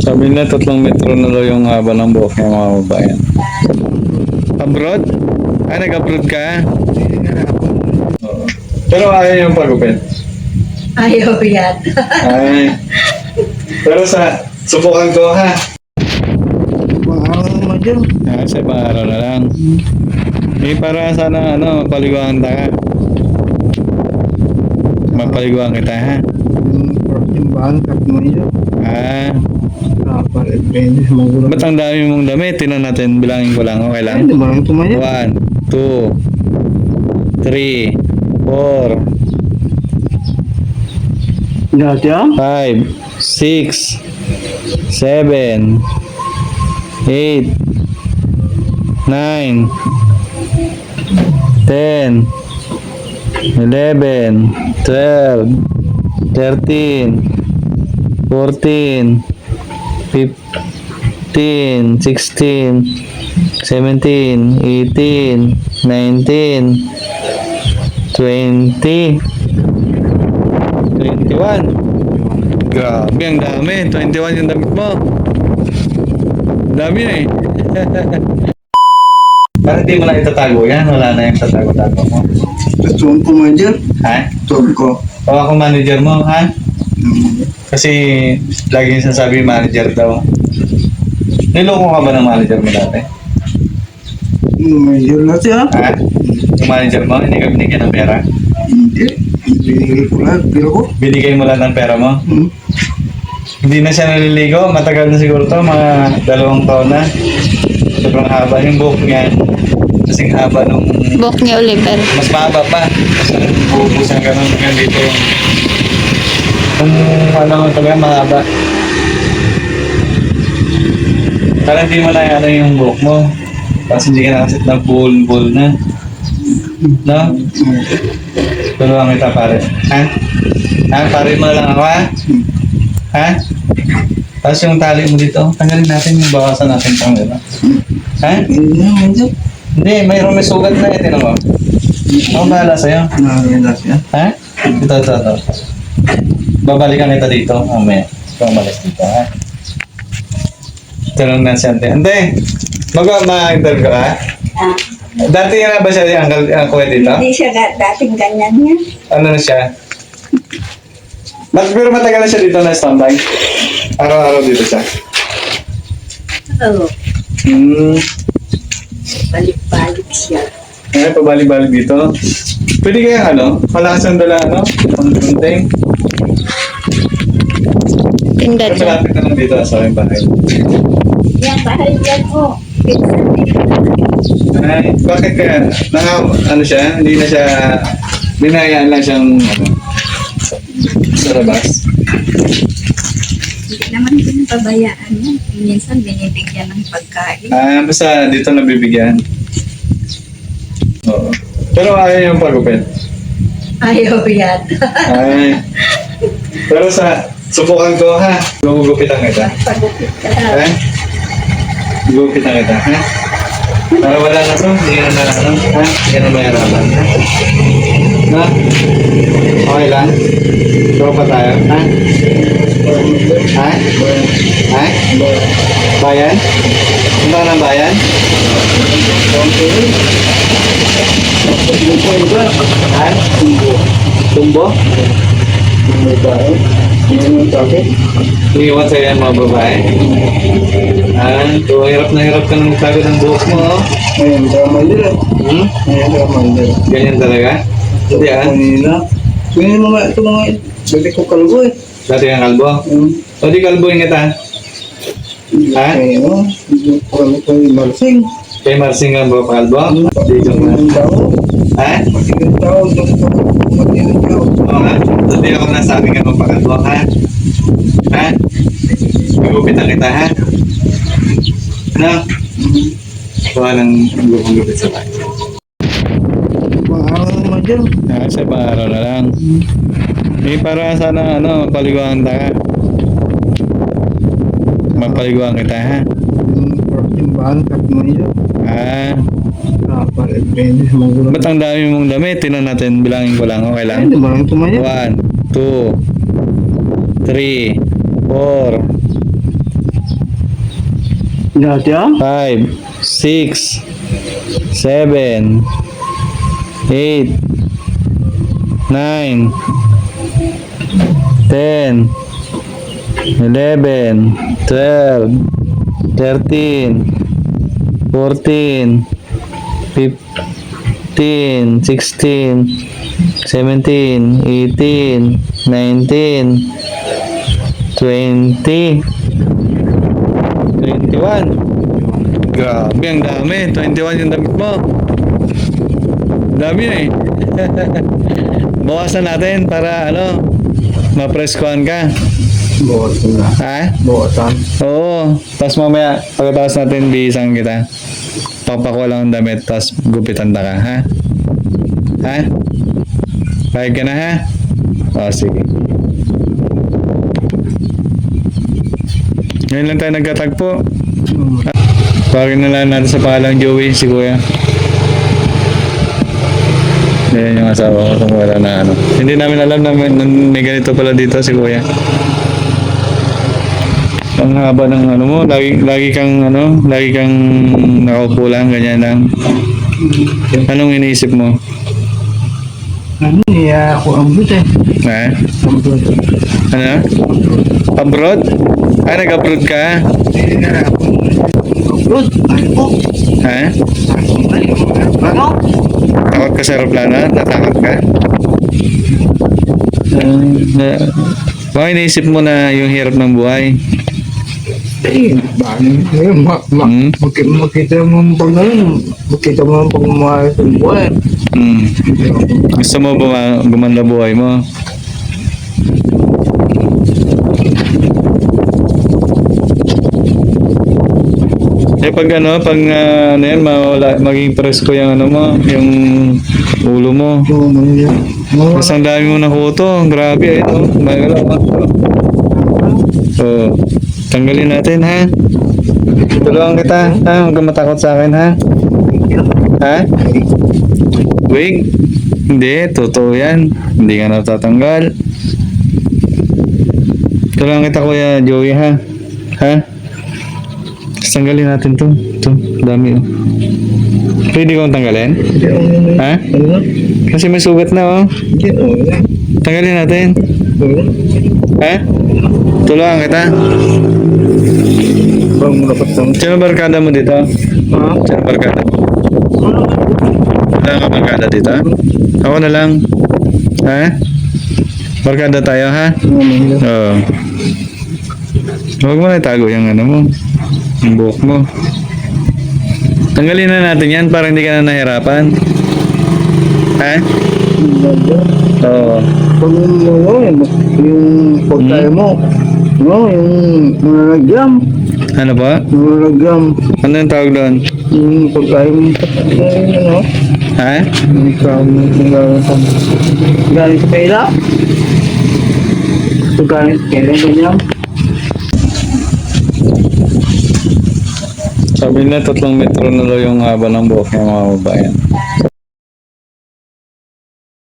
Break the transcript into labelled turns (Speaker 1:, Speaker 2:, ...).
Speaker 1: Sabi nila 3 metro na daw yung haba ng buhok ng mga babayan. Abroad? Ah, nag-abroad ka? Oo. Pero ayaw yung pagupit.
Speaker 2: Ayaw yan.
Speaker 1: Ay. Pero subukan ko ha.
Speaker 3: Mga araw naman dyan.
Speaker 1: Ah, sa ibang araw na lang. Eh, para sana mapaliguan ka. Mapaliguan kita ha.
Speaker 3: Pertimbangan kat mo yun.
Speaker 1: Ah,
Speaker 3: Dapat depende sa mga gulang.
Speaker 1: ba't ang dami mong damit? Tinan natin, bilangin ko lang, okay
Speaker 3: Ay,
Speaker 1: lang?
Speaker 3: di ba yung tumaya?
Speaker 1: 1, 2, 3, 4,
Speaker 3: Dati ah?
Speaker 1: 5, 6, 7, 8, 9, 10, 11, 12, 13, 14, 15, 16, 17, 18, 19, 20, 21. Grabe, ang dami. 21 yung damit mo. Dami na eh. Parang di mo na itatago yan. Wala na yung tatago-tago mo.
Speaker 3: Gusto mong tumaya?
Speaker 1: Ha?
Speaker 3: Sabi ko.
Speaker 1: O ako manager mo, ha? Kasi lagi yung sasabi manager daw. Niloko ka ba ng manager mo dati?
Speaker 3: Medyo dati ah?
Speaker 1: Ha? Yung manager mo, hindi ka binigyan ng pera?
Speaker 3: Hindi. Binigay ko lang. Pero ko.
Speaker 1: Binigay mo lang ng pera mo?
Speaker 3: Hmm.
Speaker 1: Hindi na siya naliligo, matagal na siguro to, mga 2 taon na. Sobrang haba yung buhok niya. Kasing haba nung...
Speaker 4: Buhok ni Oliver.
Speaker 1: Mas mahaba pa. Kasi buhok siyang ganun hanggang dito yung... Kung ano talaga mahaba. Parang hindi mo na yung buhok mo. Tapos hindi ka nakasit na bull na. No? Tulungan kita pare. Ha? Ha? Pare mo lang ako ha? Ha? Tapos yung tali mo dito, tanggalin natin yung bawasan natin pang gano'n. Ha?
Speaker 3: Hindi naman dyan.
Speaker 1: Hindi, mayroon may sugat na eh, tinan mo. Ako bahala sa'yo.
Speaker 3: Nakakita siya.
Speaker 1: Ha? Ito. Babalikan kita dito, mamaya. Ito umalis dito, ha? Tanong na siya, ante. Ante, mag-interview ka, ha?
Speaker 2: Ah,
Speaker 1: Dati nga ba siya yung kuya dito?
Speaker 2: hindi siya dating ganyan yan.
Speaker 1: Ano na siya? Pero matagal na siya dito na standby. Araw-araw dito siya.
Speaker 2: Oo. Balik-balik siya.
Speaker 1: Ay, pabalik-balik dito. Pwede kaya palakasan dala, pang-tunting.
Speaker 4: Tinda
Speaker 1: Pero
Speaker 4: siya.
Speaker 1: malapit na lang dito sa aking bahay.
Speaker 2: Yan, bahay yan mo.
Speaker 1: Ay, bakit kaya? Siya? Hindi na siya, binayaan lang siyang, sa labas.
Speaker 2: Hindi naman pinapabayaan yan. Minsan binibigyan ng pagkain.
Speaker 1: Ah, basta dito nabibigyan. Oo. Pero ayaw yung pagupit.
Speaker 2: Ayaw yan.
Speaker 1: Ay. Pero subukan ko ha. Gugupitan kita.
Speaker 2: Pagupit ka
Speaker 1: Ha?
Speaker 2: daw.
Speaker 1: Gugupitan kita, ha? Para wala na to, hindi ka na ha? Hindi ka na mahirapan, ha? Na? Okay lang? Ikaw pa tayo, ha? Ha? Ha? Bayan? Punta ka ng bayan? Ha? Tumbo? Iiwan sa'yo yung mga babae. So hirap na hirap ka nang magtago ng buhok mo, oh.
Speaker 3: Ngayon, tama nila.
Speaker 1: Hmm?
Speaker 3: Ngayon, tama nila.
Speaker 1: Ganyan talaga? Hindi
Speaker 3: Kanina. Ngayon mga ito mga dati ko kalbo eh.
Speaker 1: Dati kang kalbo? O di kalbuhin kita. Ha?
Speaker 3: Ngayon, kami ko yung marsing.
Speaker 1: Kay Marsing ang buhok kalbo? Di joke na.
Speaker 3: Ang tao.
Speaker 1: Ha?
Speaker 3: Matigil tao. Matigil tao.
Speaker 1: Oo nga. Hindi ako nasabi nga magpakalbo, ha? Ha? Gugupitan kita, ha? Ano? Kuha ng gugupit sa bahay.
Speaker 3: Mga araw naman dyan.
Speaker 1: Ah, sa ibang araw na lang. Eh, para sana mapaliguan ka. Mapaliguan kita, ha?
Speaker 3: Pertimbangan kat mo yun.
Speaker 1: Ah,
Speaker 3: Dapat depende sa mga gulang.
Speaker 1: ba't ang dami mong damit? Tinan natin, bilangin ko lang, okay
Speaker 3: Ay,
Speaker 1: lang?
Speaker 3: di ba yung tumaya?
Speaker 1: 1, 2, 3, 4,
Speaker 3: Dati ah?
Speaker 1: 5, 6, 7, 8, 9, 10, 11, 12, 13, 14, 15, 16, 17, 18, 19, 20, 21. Grabe, ang dami. 21 yung damit mo. Dami eh. Bawasan natin para ano, ma-press-kuhan ka.
Speaker 3: Buwasan na.
Speaker 1: Ha?
Speaker 3: Buwasan.
Speaker 1: Oo. Tapos mamaya, pagkatapos natin, bihisan kita. Papakuha lang ang damit, tapos gupitan ka, ha? Ha? Pahig ka na, ha? O, sige. Ngayon lang tayo nagkatagpo. Pagin na lang natin sa pangalang Joey, si Kuya. Yan yung asawa ko kung wala na ano. Hindi namin alam na may ganito pala dito si Kuya. Ang haba ng ano mo, lagi kang nakaupo lang, ganyan lang. Anong iniisip mo?
Speaker 3: Ano niya ako ang buti.
Speaker 1: Ha?
Speaker 3: Abroad.
Speaker 1: Ano? Abroad? Ah, nag-abroad ka?
Speaker 3: Abroad? Ano po?
Speaker 1: Ha?
Speaker 3: Ano?
Speaker 1: Takot ka sa aeroplano? Natakot ka? Baka iniisip mo na yung hirap ng buhay.
Speaker 3: Eh, makita mo ang pag makita mo ang pagmamahal sa buhay.
Speaker 1: Gusto mo ba gumanda buhay mo? Pag ano yan, maging presko yung ano mo, yung ulo mo. Mas ang dami mo na kuto, grabe eh, no? Magalaw mo. So, tanggalin natin, ha? Tulungan kita, ha? Huwag kang matakot sa akin, ha? Ha? Wig? Hindi, totoo yan. Hindi ka natatanggal. Tulungan kita, Kuya Joey, ha? Ha? Tanggalin natin to. Ito, dami, oh. Pwede kong tanggalin? Ha? Kasi may sugat na, oh. Tanggalin natin. Ha? Tulungan kita. Sino barkada mo dito? Sino barkada mo? Wala ka barkada dito? Ako na lang. Ha? Barkada tayo, ha? Oo. Huwag mo na itago yung ano mo. Yung buhok mo. Tanggalin na natin yan para hindi ka na nahirapan. Ha? Oo.
Speaker 3: Pag yung pagkaya mo, no, yung nananagyam.
Speaker 1: Ano ba?
Speaker 3: Nananagyam.
Speaker 1: Ano yung tawag doon?
Speaker 3: Yung pagkaya mo, ano?
Speaker 1: Ha?
Speaker 3: Yung galing sa pera. Galing sa pera, ganyan.
Speaker 1: Sabi nila 3 metro na daw yung haba ng buhok ng mga babayan.